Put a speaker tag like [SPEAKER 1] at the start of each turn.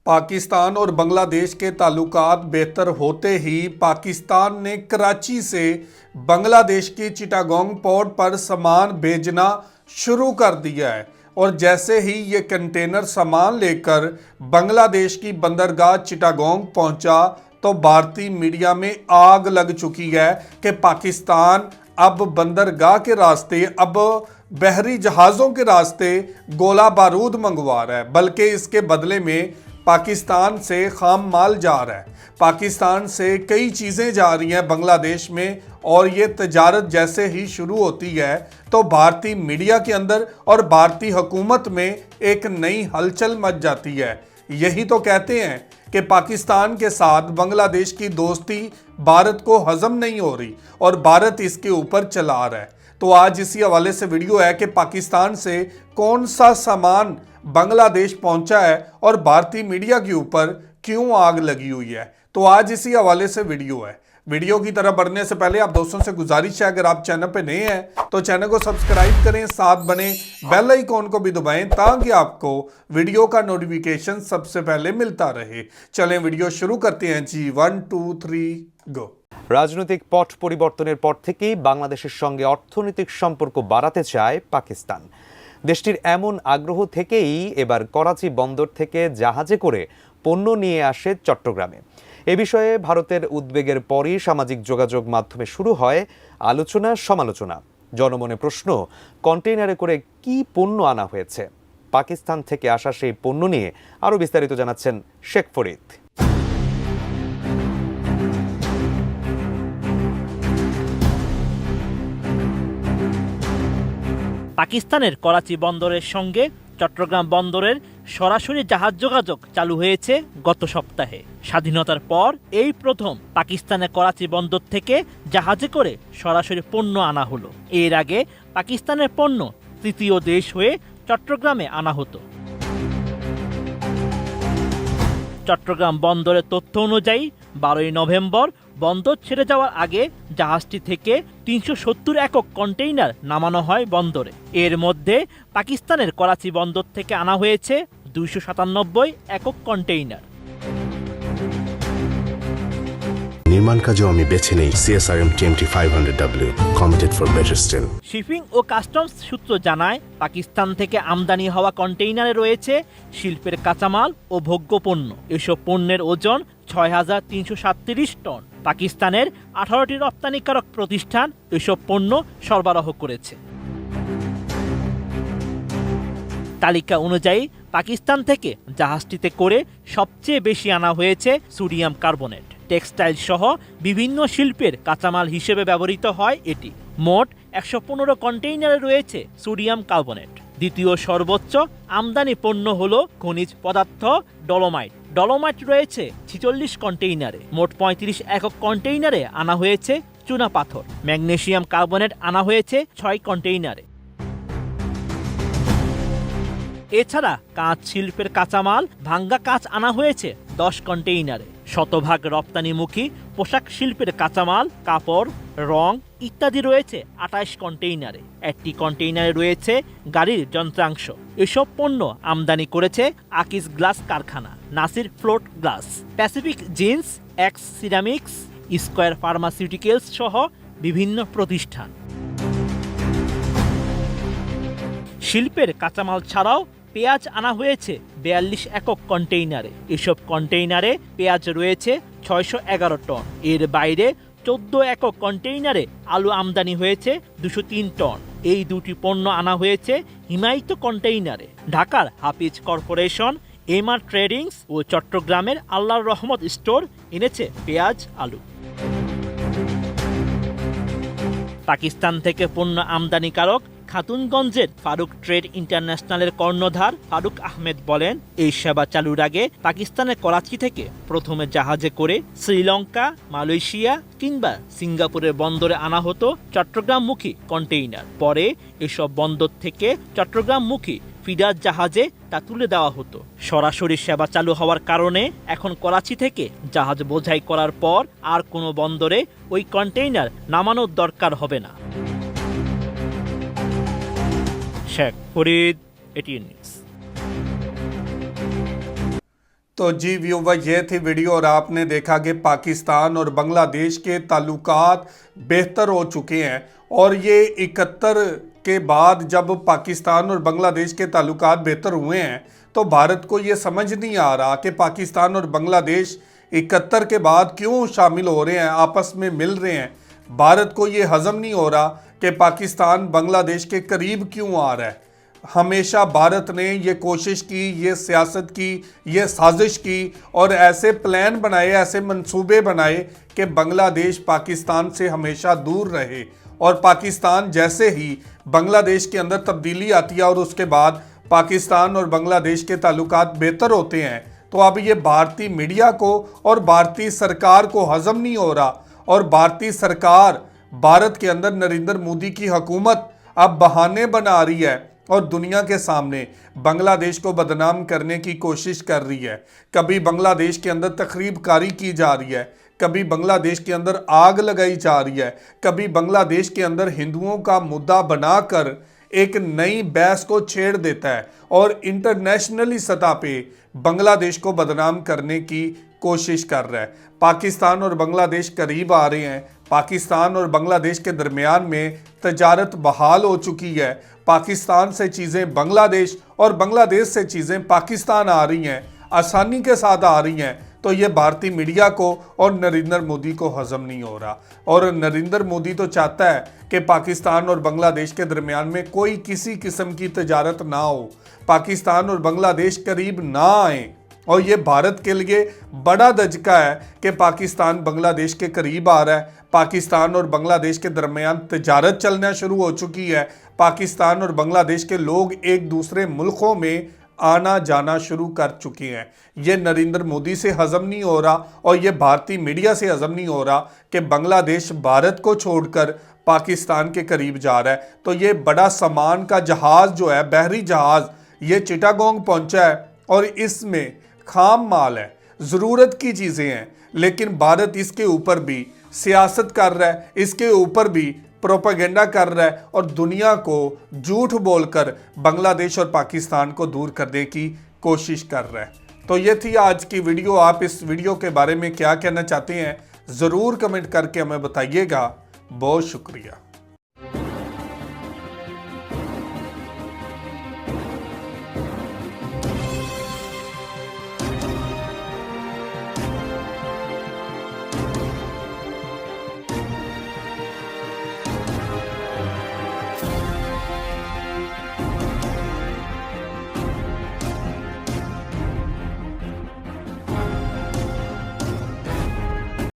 [SPEAKER 1] पाकिस्तान और बांग्लादेश के ताल्लुकात बेहतर होते ही पाकिस्तान ने कराची से बांग्लादेश की चिटागोंग पोर्ट पर सामान भेजना शुरू कर दिया है। और जैसे ही ये कंटेनर सामान लेकर बांग्लादेश की बंदरगाह चिटागोंग पहुंचा तो भारतीय मीडिया में आग लग चुकी है कि पाकिस्तान अब बंदरगाह के रास्ते, अब बहरी जहाज़ों के रास्ते गोला बारूद मंगवा रहा है, बल्कि इसके बदले में पाकिस्तान से खाम माल जा रहा है। पाकिस्तान से कई चीज़ें जा रही हैं बांग्लादेश में, और ये तजारत जैसे ही शुरू होती है तो भारतीय मीडिया के अंदर और भारतीय हुकूमत में एक नई हलचल मच जाती है। यही तो कहते हैं कि पाकिस्तान के साथ बांग्लादेश की दोस्ती भारत को हजम नहीं हो रही और भारत इसके ऊपर चला रहा है। तो आज इसी हवाले से वीडियो है कि पाकिस्तान से कौन सा सामान बांग्लादेश पहुंचा है और भारतीय मीडिया के ऊपर क्यों आग लगी हुई है। तो आज इसी हवाले से वीडियो है। वीडियो की तरफ बढ़ने से पहले आप दोस्तों से गुजारिश है, अगर आप चैनल पे नए हैं तो चैनल को सब्सक्राइब करें, साथ बने बेल आइकॉन को भी दबाएं ताकि आपको वीडियो का नोटिफिकेशन सबसे पहले मिलता रहे। चलें वीडियो शुरू करते हैं जी। 1 2 3 गो।
[SPEAKER 2] রাজনৈতিক পট পরিবর্তনের পর থেকেই বাংলাদেশের সঙ্গে অর্থনৈতিক সম্পর্ক বাড়াতে চায় পাকিস্তান। দেশটির এমন আগ্রহ থেকেই এবার করাচি বন্দর থেকে জাহাজে করে পণ্য নিয়ে আসে চট্টগ্রামে। এ বিষয়ে ভারতের উদ্বেগের পরই সামাজিক যোগাযোগ মাধ্যমে শুরু হয় আলোচনা সমালোচনা। জনমনে প্রশ্ন, কন্টেইনারে করে কি পণ্য আনা হয়েছে? পাকিস্তান থেকে আসা সেই পণ্য নিয়ে আরও বিস্তারিত জানাচ্ছেন শেখ ফরিদ।
[SPEAKER 3] পাকিস্তানের করাচি বন্দরের সঙ্গে চট্টগ্রাম বন্দরের সরাসরি জাহাজ যোগাযোগ চালু হয়েছে গত সপ্তাহে। স্বাধীনতার পর এই প্রথম পাকিস্তানের করাচি বন্দর থেকে জাহাজে করে সরাসরি পণ্য আনা হলো। এর আগে পাকিস্তানের পণ্য তৃতীয় দেশ হয়ে চট্টগ্রামে আনা হতো। চট্টগ্রাম বন্দরের তথ্য অনুযায়ী 12ই নভেম্বর বন্দর ছেড়ে যাওয়ার আগে জাহাজটি থেকে 370 একক কন্টেইনার নামানো হয় বন্দরে। এর মধ্যে পাকিস্তানের করাচি বন্দর থেকে আনা হয়েছে 297 একক কন্টেইনার।
[SPEAKER 4] নির্মাণ কাজও আমি বেছে নেই CSRM TMT 500W, committed for better still।
[SPEAKER 3] Shipping ও কাস্টমস সূত্র জানায় পাকিস্তান থেকে আমদানি হওয়া কন্টেইনারে রয়েছে শিল্পের কাঁচামাল ও ভোগ্যপণ্য। এসব পণ্যের ওজন 6337 টন। পাকিস্তানের 18টি রপ্তানিকারক প্রতিষ্ঠান এসব পণ্য সরবরাহ করেছে। তালিকা অনুযায়ী পাকিস্তান থেকে জাহাজটিতে করে সবচেয়ে বেশি আনা হয়েছে সোডিয়াম কার্বনেট। টেক্সটাইল সহ বিভিন্ন শিল্পের কাঁচামাল হিসেবে ব্যবহৃত হয় এটি। মোট 115 কন্টেইনারে রয়েছে সোডিয়াম কার্বনেট। দ্বিতীয় সর্বোচ্চ আমদানি পণ্য হল খনিজ পদার্থ ডলোমাইট। ডলোমাইট রয়েছে 46 কন্টেইনারে। মোট 35 একক কন্টেইনারে আনা হয়েছে চুনা পাথর। ম্যাগনেসিয়াম কার্বনেট আনা হয়েছে 6 কন্টেইনারে। এছাড়া কাঁচ শিল্পের কাঁচামাল ভাঙ্গা কাঁচ আনা হয়েছে 10 কন্টেইনারে। শতভাগ রপ্তানিমুখী পোশাক শিল্পের কাঁচামাল, কাপড়, রং ইত্যাদি রয়েছে 28 কন্টেইনারে। একটি কন্টেইনারে রয়েছে গাড়ির যন্ত্রাংশ। এসব পণ্য আমদানি করেছে আকিজ গ্লাস কারখানা, Nasir float glass, Pacific jeans, x ceramics, square pharmaceuticals সহ বিভিন্ন প্রতিষ্ঠান। শিল্পের কাঁচামাল ছাড়াও পেঁয়াজ আনা হয়েছে 42 একক কন্টেইনারে। এসব কন্টেইনারে পেঁয়াজ রয়েছে 611 টন। এর বাইরে 14 একক কন্টেইনারে আলু আমদানি হয়েছে 203 টন। এই দুটি পণ্য আনা হয়েছে হিমায়িত কন্টেইনারে। ঢাকার হাফিজ কর্পোরেশন, এমআর ট্রেডিংস ও চট্টগ্রামের আল্লাহর রহমত স্টোর এনেছে পেঁয়াজ, আলু। পাকিস্তান থেকে পণ্য আমদানিকারক খাতুনগঞ্জের ফারুক ট্রেড ইন্টারন্যাশনালের কর্ণধার ফারুক আহমেদ বলেন, এই সেবা চালুর আগে পাকিস্তানের করাচি থেকে প্রথমে জাহাজে করে শ্রীলঙ্কা, মালয়েশিয়া কিংবা সিঙ্গাপুরের বন্দরে আনা হতো চট্টগ্রামমুখী কন্টেইনার। পরে এসব বন্দর থেকে চট্টগ্রামমুখী ফিডার জাহাজে তা তুলে দেওয়া হতো। সরাসরি সেবা চালু হওয়ার কারণে এখন করাচি থেকে জাহাজ বোঝাই করার পর আর কোনো বন্দরে ওই কন্টেইনার নামানোর দরকার হবে না। Sheikh Farid, ATN news.
[SPEAKER 1] तो जी व्यूवर, ये थी वीडियो और आपने देखा कि पाकिस्तान और बांग्लादेश के ताल्लुकात बेहतर हो चुके हैं। और ये 71 के बाद जब पाकिस्तान और बांग्लादेश के ताल्लुकात बेहतर हुए हैं तो भारत को ये समझ नहीं आ रहा कि पाकिस्तान और बांग्लादेश 71 के बाद क्यों शामिल हो रहे हैं, आपस में मिल रहे हैं। भारत को ये हजम नहीं हो रहा कि पाकिस्तान बांग्लादेश के करीब क्यों आ रहा है। हमेशा भारत ने ये कोशिश की, ये सियासत की, ये साजिश की और ऐसे प्लान बनाए, ऐसे मंसूबे बनाए कि बांग्लादेश पाकिस्तान से हमेशा दूर रहे। और पाकिस्तान जैसे ही बांग्लादेश के अंदर तब्दीली आती है और उसके बाद पाकिस्तान और बांग्लादेश के ताल्लुकात बेहतर होते हैं, तो अब ये भारतीय मीडिया को और भारतीय सरकार को हजम नहीं हो रहा। और भारतीय सरकार भारत के अंदर नरेंद्र मोदी की हुकूमत अब बहाने बना रही है और दुनिया के सामने बांग्लादेश को बदनाम करने की कोशिश कर रही है। कभी बांग्लादेश के अंदर तखरीबकारी की जा रही है, कभी बांग्लादेश के अंदर आग लगाई जा रही है, कभी बांग्लादेश के अंदर हिंदुओं का मुद्दा बनाकर एक नई बहस को छेड़ देता है और इंटरनेशनली सतह पे बांग्लादेश को बदनाम करने की कोशिश कर रहा है। पाकिस्तान और बांग्लादेश करीब आ रहे हैं। पाकिस्तान और बांग्लादेश के दरमियान में तजारत बहाल हो चुकी है। पाकिस्तान से चीज़ें बांग्लादेश और बांग्लादेश से चीज़ें पाकिस्तान आ रही हैं, आसानी के साथ आ रही हैं। तो ये भारतीय मीडिया को और नरेंद्र मोदी को हजम नहीं हो रहा। और नरेंद्र मोदी तो चाहता है कि पाकिस्तान और बांग्लादेश के दरमियान में कोई किसी किस्म की तजारत ना हो, पाकिस्तान और बांग्लादेश करीब ना आए। और ये भारत के लिए बड़ा धचका है कि पाकिस्तान बांग्लादेश के करीब आ रहा है। पाकिस्तान और बांग्लादेश के दरमियान तजारत चलना शुरू हो चुकी है। पाकिस्तान और बांग्लादेश के लोग एक दूसरे मुल्कों में आना जाना शुरू कर चुके हैं। ये नरेंद्र मोदी से हजम नहीं हो रहा और ये भारतीय मीडिया से हजम नहीं हो रहा कि बांग्लादेश भारत को छोड़कर पाकिस्तान के करीब जा रहा है। तो ये बड़ा सामान का जहाज़ जो है, बहरी जहाज़, ये चिटागोंग पहुंचा है और इसमें खाम माल है, ज़रूरत की चीज़ें हैं, लेकिन भारत इसके ऊपर भी सियासत कर रहा है, इसके ऊपर भी प्रोपेगेंडा कर रहा है और दुनिया को झूठ बोलकर बांग्लादेश और पाकिस्तान को दूर करने की कोशिश कर रहा है। तो ये थी आज की वीडियो। आप इस वीडियो के बारे में क्या कहना चाहते हैं ज़रूर कमेंट करके हमें बताइएगा। बहुत शुक्रिया।